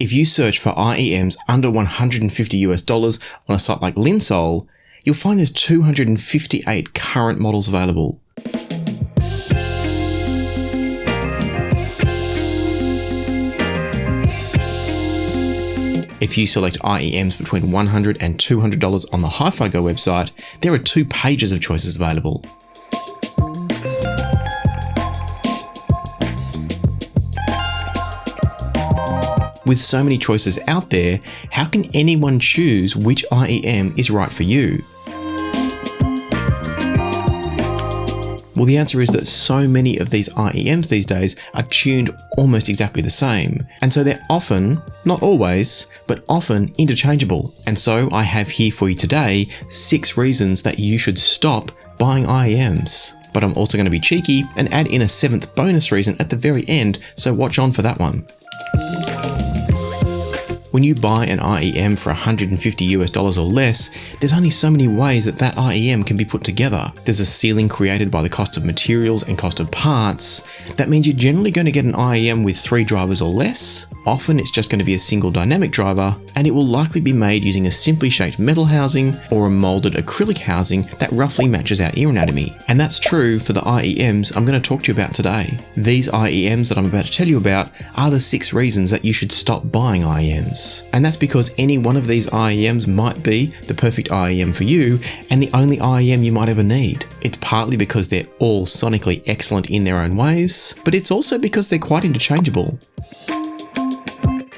If you search for IEMs under $150 on a site like Linsol, you'll find there's 258 current models available. If you select IEMs between $100 and $200 on the HiFiGo website, there are 2 pages of choices available. With so many choices out there, how can anyone choose which IEM is right for you? Well, the answer is that so many of these IEMs these days are tuned almost exactly the same, and so they're often, not always, but often interchangeable. And so I have here for you today 6 reasons that you should stop buying IEMs. But I'm also going to be cheeky and add in a 7th bonus reason at the very end, so watch on for that one. When you buy an IEM for $150 or less, there's only so many ways that IEM can be put together. There's a ceiling created by the cost of materials and cost of parts. That means you're generally going to get an IEM with 3 drivers or less. Often it's just going to be a single dynamic driver, and it will likely be made using a simply shaped metal housing or a molded acrylic housing that roughly matches our ear anatomy. And that's true for the IEMs I'm going to talk to you about today. These IEMs that I'm about to tell you about are the 6 reasons that you should stop buying IEMs. And that's because any one of these IEMs might be the perfect IEM for you and the only IEM you might ever need. It's partly because they're all sonically excellent in their own ways, but it's also because they're quite interchangeable.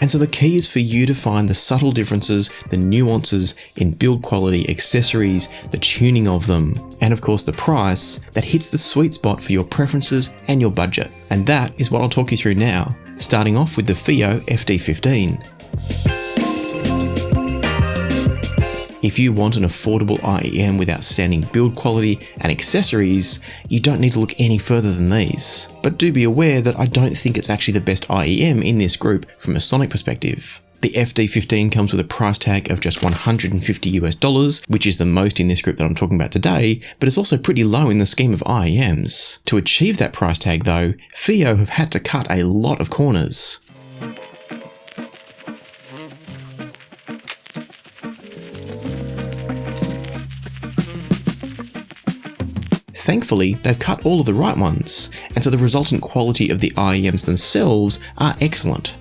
And so the key is for you to find the subtle differences, the nuances in build quality, accessories, the tuning of them, and of course the price that hits the sweet spot for your preferences and your budget. And that is what I'll talk you through now, starting off with the FiiO FD15. If you want an affordable IEM with outstanding build quality and accessories, you don't need to look any further than these. But do be aware that I don't think it's actually the best IEM in this group from a sonic perspective. The FD15 comes with a price tag of just $150, which is the most in this group that I'm talking about today, but it's also pretty low in the scheme of IEMs. To achieve that price tag though, FiiO have had to cut a lot of corners. Thankfully, they've cut all of the right ones, and so the resultant quality of the IEMs themselves are excellent.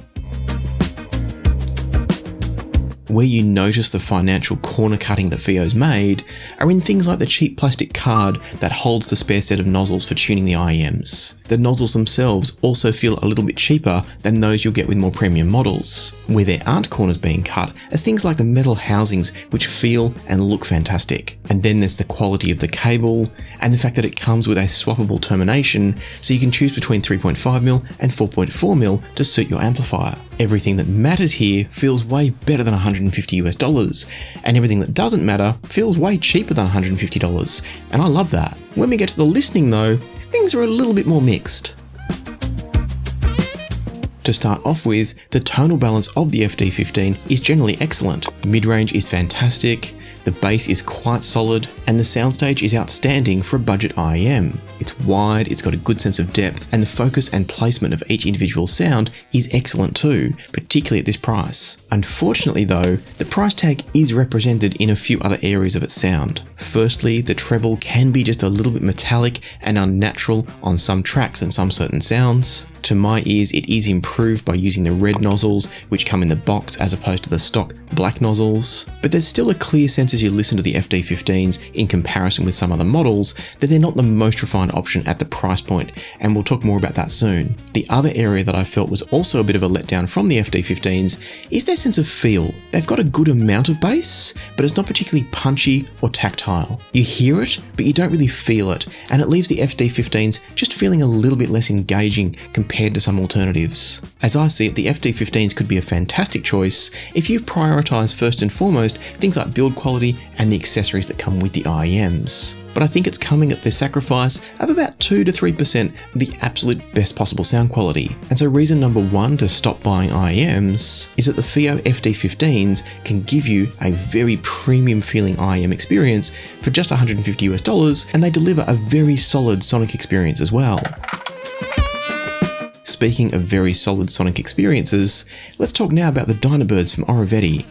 Where you notice the financial corner cutting that FiiO's made are in things like the cheap plastic card that holds the spare set of nozzles for tuning the IEMs. The nozzles themselves also feel a little bit cheaper than those you'll get with more premium models. Where there aren't corners being cut are things like the metal housings, which feel and look fantastic. And then there's the quality of the cable and the fact that it comes with a swappable termination, so you can choose between 3.5mm and 4.4mm to suit your amplifier. Everything that matters here feels way better than $150, and everything that doesn't matter feels way cheaper than $150, and I love that. When we get to the listening though, things are a little bit more mixed. To start off with, the tonal balance of the FD15 is generally excellent. Mid-range is fantastic, the bass is quite solid, and the soundstage is outstanding for a budget IEM. It's wide, it's got a good sense of depth, and the focus and placement of each individual sound is excellent too, particularly at this price. Unfortunately though, the price tag is represented in a few other areas of its sound. Firstly, the treble can be just a little bit metallic and unnatural on some tracks and some certain sounds. To my ears, it is improved by using the red nozzles, which come in the box as opposed to the stock black nozzles. But there's still a clear sense as you listen to the FD15s in comparison with some other models that they're not the most refined option at the price point, and we'll talk more about that soon. The other area that I felt was also a bit of a letdown from the FD15s is their sense of feel. They've got a good amount of bass, but it's not particularly punchy or tactile. You hear it, but you don't really feel it, and it leaves the FD15s just feeling a little bit less engaging compared to some alternatives. As I see it, the FD15s could be a fantastic choice if you've prioritised first and foremost things like build quality and the accessories that come with the IEMs. But I think it's coming at the sacrifice of about 2 to 3% of the absolute best possible sound quality. And so reason number 1 to stop buying IEMs is that the FiiO FD15s can give you a very premium feeling IEM experience for just $150, and they deliver a very solid sonic experience as well. Speaking of very solid sonic experiences, let's talk now about the Dynabirds from Oriveti.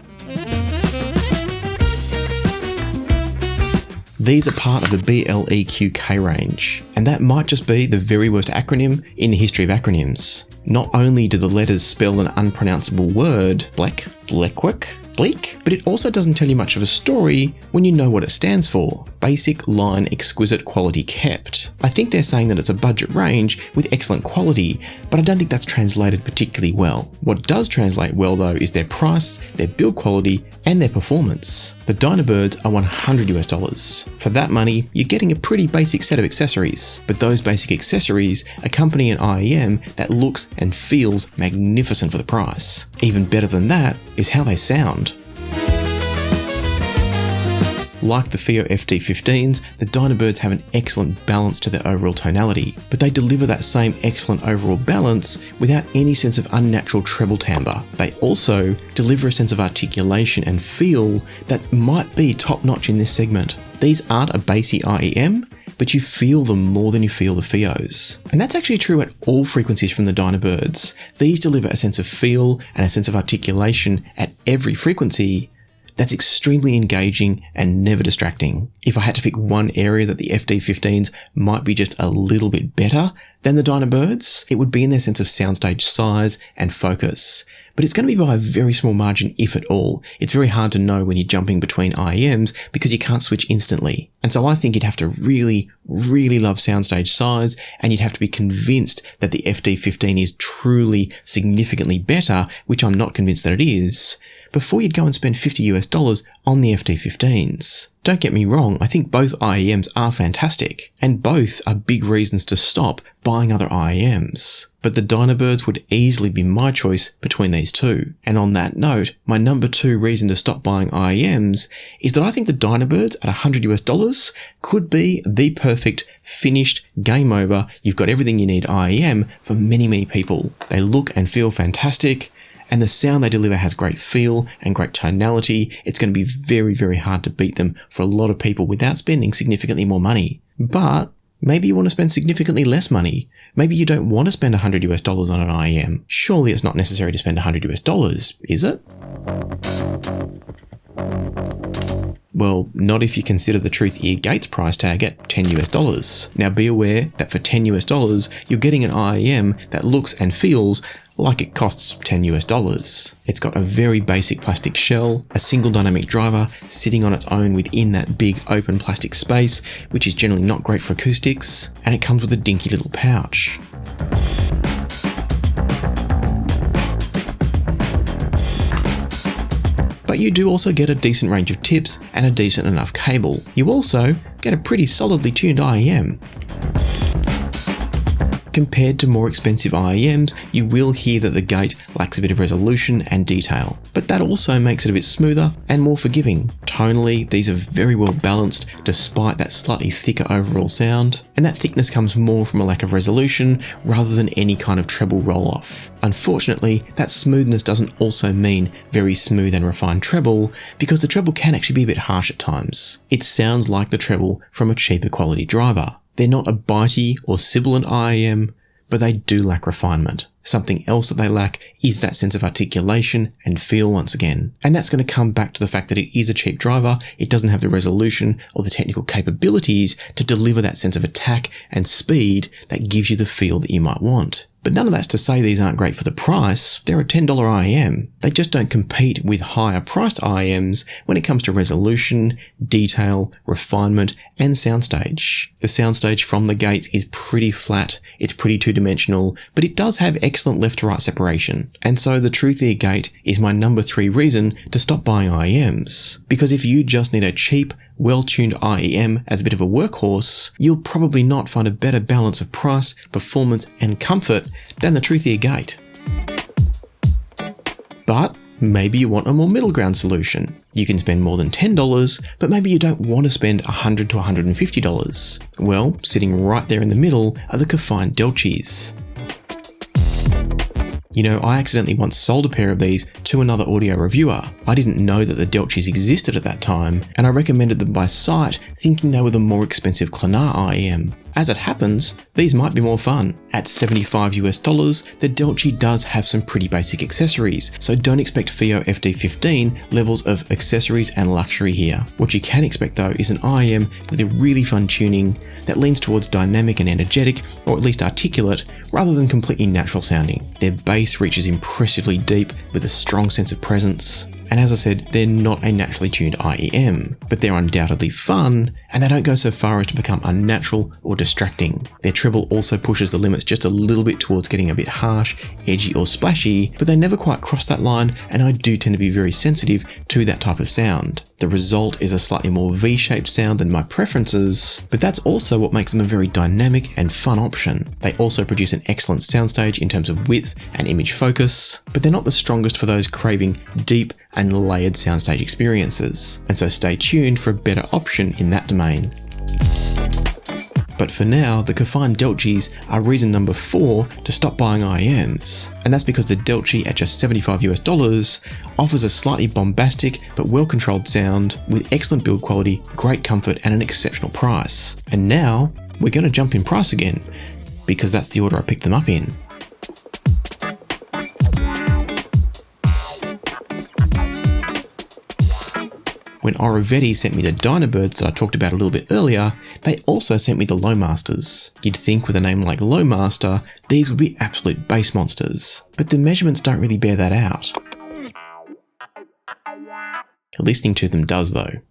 These are part of the BLEQK range, and that might just be the very worst acronym in the history of acronyms. Not only do the letters spell an unpronounceable word, bleak, but it also doesn't tell you much of a story when you know what it stands for. Basic line exquisite quality kept. I think they're saying that it's a budget range with excellent quality, but I don't think that's translated particularly well. What does translate well though is their price, their build quality, and their performance. The Dynabirds are $100 US. For that money, you're getting a pretty basic set of accessories, but those basic accessories accompany an IEM that looks and feels magnificent for the price. Even better than that is how they sound. Like the FiiO FD15s, the Dynabirds have an excellent balance to their overall tonality, but they deliver that same excellent overall balance without any sense of unnatural treble timbre. They also deliver a sense of articulation and feel that might be top notch in this segment. These aren't a bassy IEM, but you feel them more than you feel the FiiOs. And that's actually true at all frequencies from the Dynabirds. These deliver a sense of feel and a sense of articulation at every frequency that's extremely engaging and never distracting. If I had to pick one area that the FD15s might be just a little bit better than the Dynabirds, it would be in their sense of soundstage size and focus. But it's going to be by a very small margin, if at all. It's very hard to know when you're jumping between IEMs because you can't switch instantly. And so I think you'd have to really love soundstage size, and you'd have to be convinced that the FD15 is truly significantly better, which I'm not convinced that it is, before you'd go and spend $50 on the FD15s. Don't get me wrong, I think both IEMs are fantastic, and both are big reasons to stop buying other IEMs. But the Dynabirds would easily be my choice between these two. And on that note, my number 2 reason to stop buying IEMs is that I think the Dynabirds at $100 could be the perfect, finished, game over, you've got everything you need IEM for many people. They look and feel fantastic, and the sound they deliver has great feel and great tonality. It's going to be very hard to beat them for a lot of people without spending significantly more money. But maybe you want to spend significantly less money. Maybe you don't want to spend $100 on an IEM. Surely it's not necessary to spend $100, is it? Well, not if you consider the Truthear Gate's price tag at $10. Now be aware that for $10, you're getting an IEM that looks and feels like it costs $10. It's got a very basic plastic shell, a single dynamic driver sitting on its own within that big open plastic space, which is generally not great for acoustics, and it comes with a dinky little pouch. But you do also get a decent range of tips and a decent enough cable. You also get a pretty solidly tuned IEM. Compared to more expensive IEMs, you will hear that the gate lacks a bit of resolution and detail, but that also makes it a bit smoother and more forgiving. Tonally, these are very well balanced despite that slightly thicker overall sound, and that thickness comes more from a lack of resolution rather than any kind of treble roll-off. Unfortunately, that smoothness doesn't also mean very smooth and refined treble, because the treble can actually be a bit harsh at times. It sounds like the treble from a cheaper quality driver. They're not a bitey or sibilant IEM, but they do lack refinement. Something else that they lack is that sense of articulation and feel once again. And that's going to come back to the fact that it is a cheap driver. It doesn't have the resolution or the technical capabilities to deliver that sense of attack and speed that gives you the feel that you might want. But none of that's to say these aren't great for the price. They're a $10 IEM. They just don't compete with higher priced IEMs when it comes to resolution, detail, refinement, and soundstage. The soundstage from the gates is pretty flat, it's pretty two-dimensional, but it does have excellent left to right separation. And so the Truthear Gate is my number 3 reason to stop buying IEMs. Because if you just need a cheap, well-tuned IEM as a bit of a workhorse, you'll probably not find a better balance of price, performance, and comfort than the Truthear Gate. But maybe you want a more middle ground solution. You can spend more than $10, but maybe you don't want to spend $100 to $150. Well, sitting right there in the middle are the Kefine Delcis. You know, I accidentally once sold a pair of these to another audio reviewer. I didn't know that the Delcis existed at that time, and I recommended them by sight, thinking they were the more expensive Clanar IEM. As it happens, these might be more fun. At $75 US, the Delci does have some pretty basic accessories, so don't expect FiiO FD15 levels of accessories and luxury here. What you can expect though is an IEM with a really fun tuning that leans towards dynamic and energetic, or at least articulate, rather than completely natural sounding. Their bass reaches impressively deep with a strong sense of presence. And as I said, they're not a naturally tuned IEM, but they're undoubtedly fun, and they don't go so far as to become unnatural or distracting. Their treble also pushes the limits just a little bit towards getting a bit harsh, edgy or splashy, but they never quite cross that line, and I do tend to be very sensitive to that type of sound. The result is a slightly more V-shaped sound than my preferences, but that's also what makes them a very dynamic and fun option. They also produce an excellent soundstage in terms of width and image focus, but they're not the strongest for those craving deep and layered soundstage experiences, and so stay tuned for a better option in that domain. But for now, the Kefine Delcis are reason number 4 to stop buying IEMs, and that's because the Delci at just $75 US offers a slightly bombastic but well-controlled sound with excellent build quality, great comfort and an exceptional price. And now, we're going to jump in price again, because that's the order I picked them up in. When Oriveti sent me the Dynabirds that I talked about a little bit earlier, they also sent me the Lowmasters. You'd think with a name like Lowmaster, these would be absolute bass monsters, but the measurements don't really bear that out. Listening to them does though.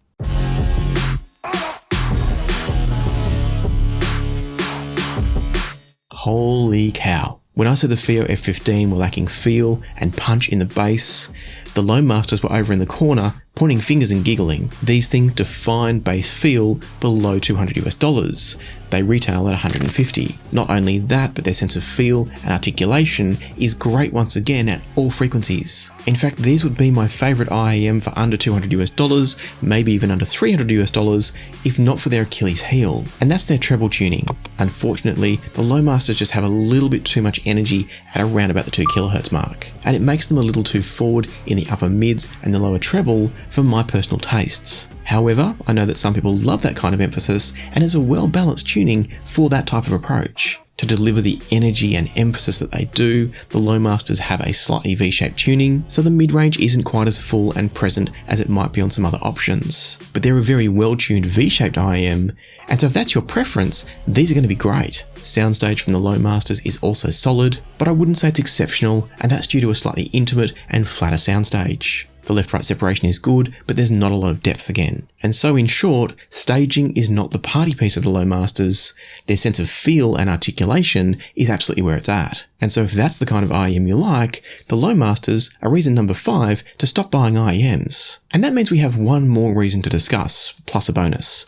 Holy cow. When I said the FiiO F15 were lacking feel and punch in the bass, the Lowmasters were over in the corner, pointing fingers and giggling. These things define bass feel below $200 US. They retail at $150. Not only that, but their sense of feel and articulation is great once again at all frequencies. In fact, these would be my favorite IEM for under $200 US, maybe even under $300 US, if not for their Achilles heel, and that's their treble tuning. Unfortunately, the Lowmasters just have a little bit too much energy at around about the 2 kHz mark, and it makes them a little too forward in the upper mids and the lower treble for my personal tastes. However, I know that some people love that kind of emphasis, and it's a well-balanced tuning for that type of approach. To deliver the energy and emphasis that they do, the Lowmasters have a slightly V-shaped tuning, so the mid-range isn't quite as full and present as it might be on some other options. But they're a very well-tuned V-shaped IEM, and so if that's your preference, these are going to be great. Soundstage from the Lowmasters is also solid, but I wouldn't say it's exceptional, and that's due to a slightly intimate and flatter soundstage. The left-right separation is good, but there's not a lot of depth again. And so in short, staging is not the party piece of the Lowmasters. Their sense of feel and articulation is absolutely where it's at. And so if that's the kind of IEM you like, the Lowmasters are reason number 5 to stop buying IEMs. And that means we have one more reason to discuss, plus a bonus.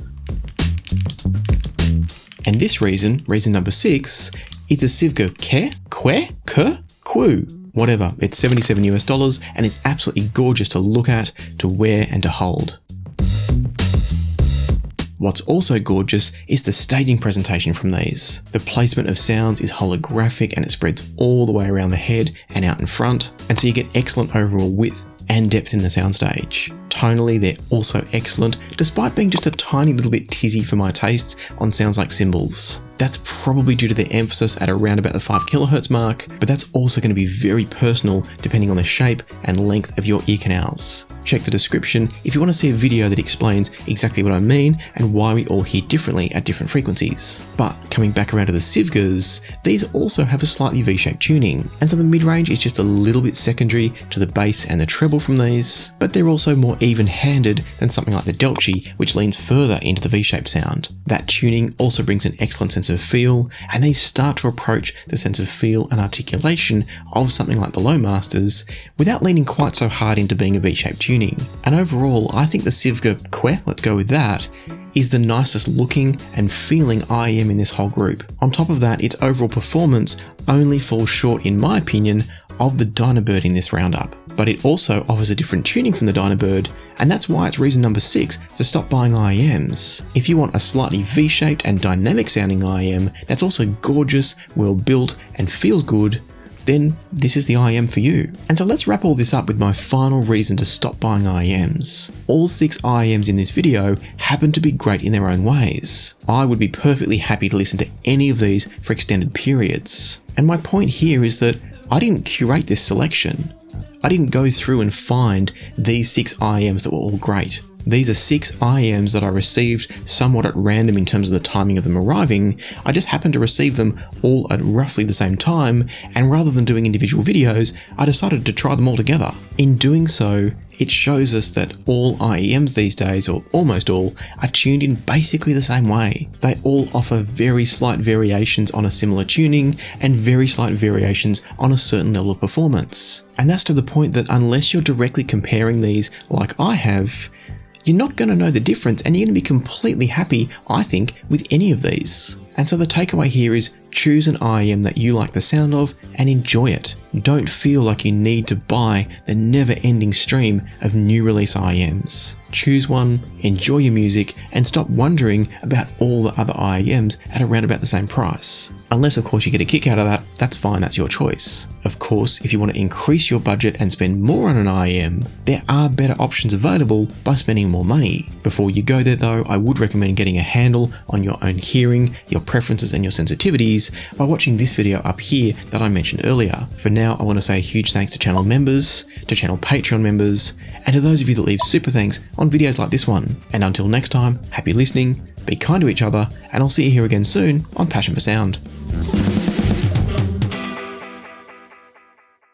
And this reason number 6, is the Sivga Que? Whatever, it's $77 US and it's absolutely gorgeous to look at, to wear and to hold. What's also gorgeous is the staging presentation from these. The placement of sounds is holographic and it spreads all the way around the head and out in front, and so you get excellent overall width and depth in the soundstage. Tonally, they're also excellent, despite being just a tiny little bit tizzy for my tastes on sounds like cymbals. That's probably due to their emphasis at around about the 5 kHz mark, but that's also going to be very personal depending on the shape and length of your ear canals. Check the description if you want to see a video that explains exactly what I mean and why we all hear differently at different frequencies. But coming back around to the Sivgas, these also have a slightly V-shaped tuning, and so the mid-range is just a little bit secondary to the bass and the treble from these, but they're also more even-handed than something like the Delci, which leans further into the V-shaped sound. That tuning also brings an excellent sense of feel, and they start to approach the sense of feel and articulation of something like the Lowmasters without leaning quite so hard into being a V-shaped tuning. And overall, I think the Sivga Que, let's go with that, is the nicest looking and feeling IEM in this whole group. On top of that, its overall performance only falls short, in my opinion, of the Dynabird in this roundup. But it also offers a different tuning from the Dynabird, and that's why it's reason number 6 to stop buying IEMs. If you want a slightly V-shaped and dynamic sounding IEM that's also gorgeous, well built, and feels good, then this is the IEM for you. And so let's wrap all this up with my final reason to stop buying IEMs. All 6 IEMs in this video happen to be great in their own ways. I would be perfectly happy to listen to any of these for extended periods. And my point here is that I didn't curate this selection. I didn't go through and find these 6 IEMs that were all great. These are 6 IEMs that I received somewhat at random in terms of the timing of them arriving. I just happened to receive them all at roughly the same time, and rather than doing individual videos, I decided to try them all together. In doing so, it shows us that all IEMs these days, or almost all, are tuned in basically the same way. They all offer very slight variations on a similar tuning and very slight variations on a certain level of performance. And that's to the point that unless you're directly comparing these like I have, you're not going to know the difference, and you're going to be completely happy, I think, with any of these. And so the takeaway here is choose an IEM that you like the sound of and enjoy it. Don't feel like you need to buy the never-ending stream of new release IEMs. Choose one, enjoy your music, and stop wondering about all the other IEMs at around about the same price. Unless, of course, you get a kick out of that, that's fine, that's your choice. Of course, if you want to increase your budget and spend more on an IEM, there are better options available by spending more money. Before you go there though, I would recommend getting a handle on your own hearing, your preferences and your sensitivities by watching this video up here that I mentioned earlier. For now, I want to say a huge thanks to channel members, to channel Patreon members, and to those of you that leave super thanks on videos like this one. And until next time, happy listening, be kind to each other, and I'll see you here again soon on Passion for Sound.